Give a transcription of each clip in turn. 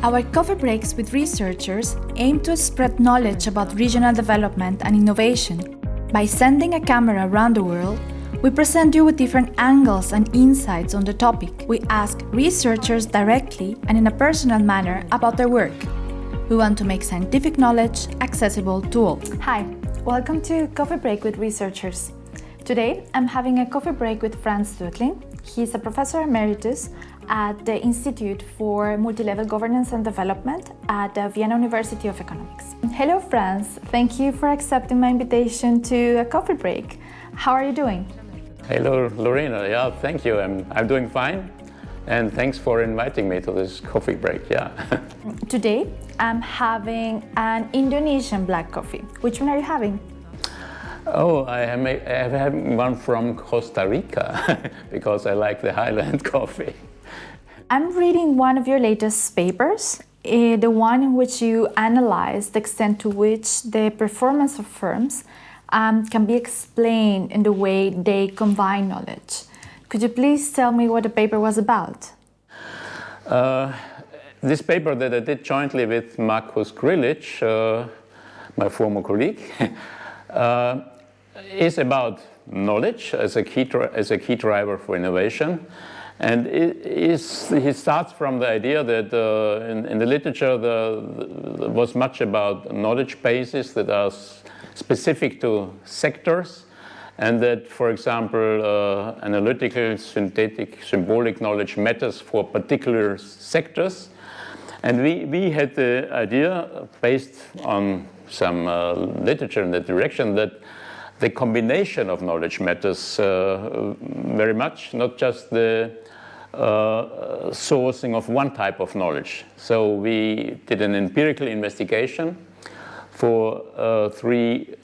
Our coffee breaks with researchers aim to spread knowledge about regional development and innovation. By sending a camera around the world, we present you with different angles and insights on the topic. We ask researchers directly and in a personal manner about their work. We want to make scientific knowledge accessible to all. Hi, welcome to Coffee Break with Researchers. Today, I'm having a coffee break with Franz Tödtling. He's a professor emeritus at the Institute for Multilevel Governance and Development at the Vienna University of Economics. Hello, Franz. Thank you for accepting my invitation to a coffee break. How are you doing? Hello, Lorena. Yeah, thank you. I'm doing fine. And thanks for inviting me to this coffee break. Yeah. Today, I'm having an Indonesian black coffee. Which one are you having? Oh, I am having one from Costa Rica because I like the Highland coffee. I'm reading one of your latest papers, the one in which you analyze the extent to which the performance of firms can be explained in the way they combine knowledge. Could you please tell me what the paper was about? This paper that I did jointly with Markus Grilic, my former colleague, is about knowledge as a key driver for innovation. And he starts from the idea that in the literature there was much about knowledge bases that are specific to sectors, and that, for example, analytical, synthetic, symbolic knowledge matters for particular sectors. And we had the idea, based on some literature in that direction, that the combination of knowledge matters very much, not just the sourcing of one type of knowledge. So we did an empirical investigation for 3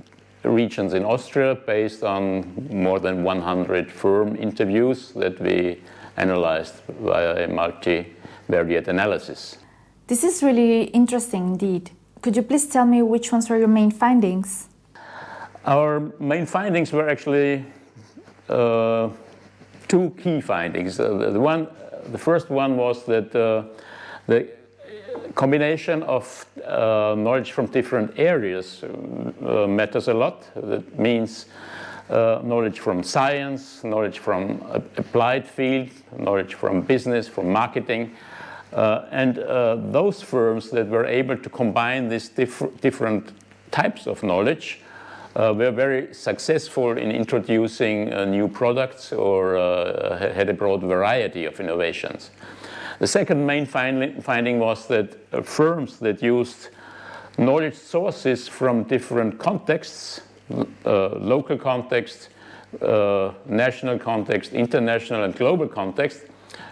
regions in Austria based on more than 100 firm interviews that we analyzed via a multivariate analysis. This is really interesting indeed. Could you please tell me which ones were your main findings? Our main findings were actually 2 key findings. The first one was that the combination of knowledge from different areas matters a lot. That means knowledge from science, knowledge from applied field, knowledge from business, from marketing. And those firms that were able to combine these different types of knowledge were very successful in introducing new products or had a broad variety of innovations. The second main finding was that firms that used knowledge sources from different contexts, local context, national context, international and global context,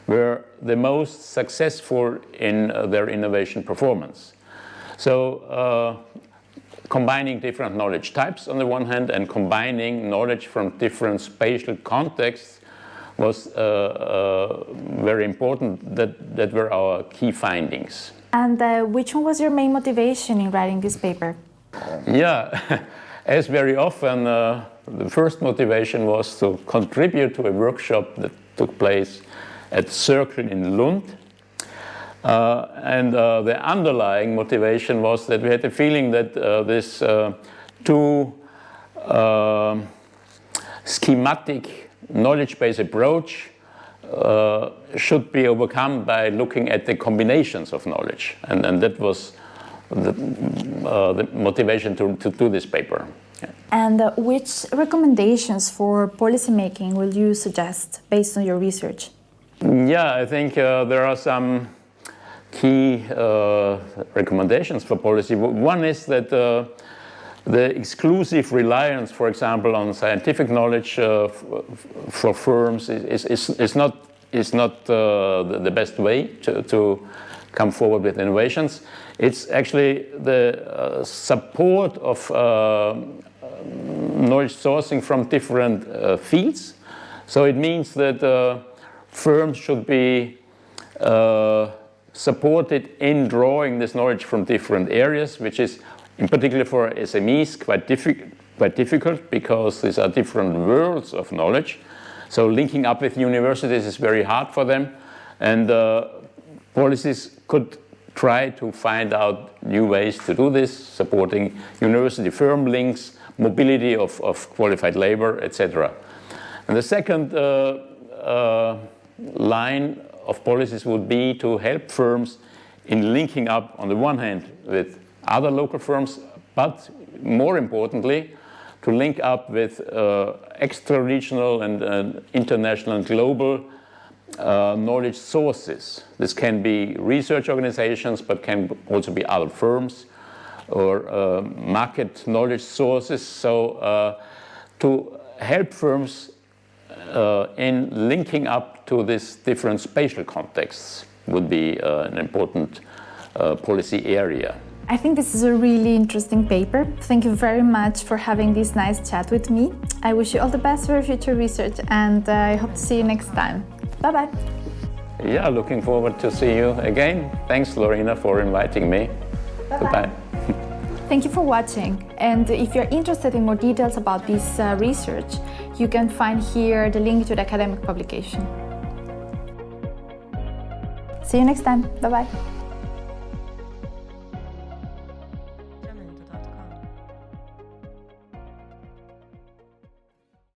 were the most successful in their innovation performance. So combining different knowledge types on the one hand and combining knowledge from different spatial contexts was very important. That were our key findings. And which one was your main motivation in writing this paper? Yeah, as very often, the first motivation was to contribute to a workshop that took place at Circle in Lund. And the underlying motivation was that we had the feeling that this too schematic knowledge-based approach should be overcome by looking at the combinations of knowledge. And that was the motivation to do this paper. Yeah. And which recommendations for policymaking will you suggest based on your research? Yeah, I think there are some key recommendations for policy. One is that the exclusive reliance, for example, on scientific knowledge for firms is not the best way to come forward with innovations. It's actually the support of knowledge sourcing from different fields. So it means that firms should be supported in drawing this knowledge from different areas, which is in particular for SMEs quite difficult because these are different worlds of knowledge. So linking up with universities is very hard for them, and policies could try to find out new ways to do this, supporting university firm links, mobility of qualified labor, etc. And the second line of policies would be to help firms in linking up, on the one hand, with other local firms, but more importantly, to link up with extra-regional and international and global knowledge sources. This can be research organizations, but can also be other firms or market knowledge sources. So to help firms in linking up to these different spatial contexts would be an important policy area. I think this is a really interesting paper. Thank you very much for having this nice chat with me. I wish you all the best for your future research, and I hope to see you next time. Bye-bye. Yeah, looking forward to see you again. Thanks, Lorena, for inviting me. Bye-bye. Goodbye. Thank you for watching. And if you're interested in more details about this research, you can find here the link to the academic publication. See you next time. Bye-bye.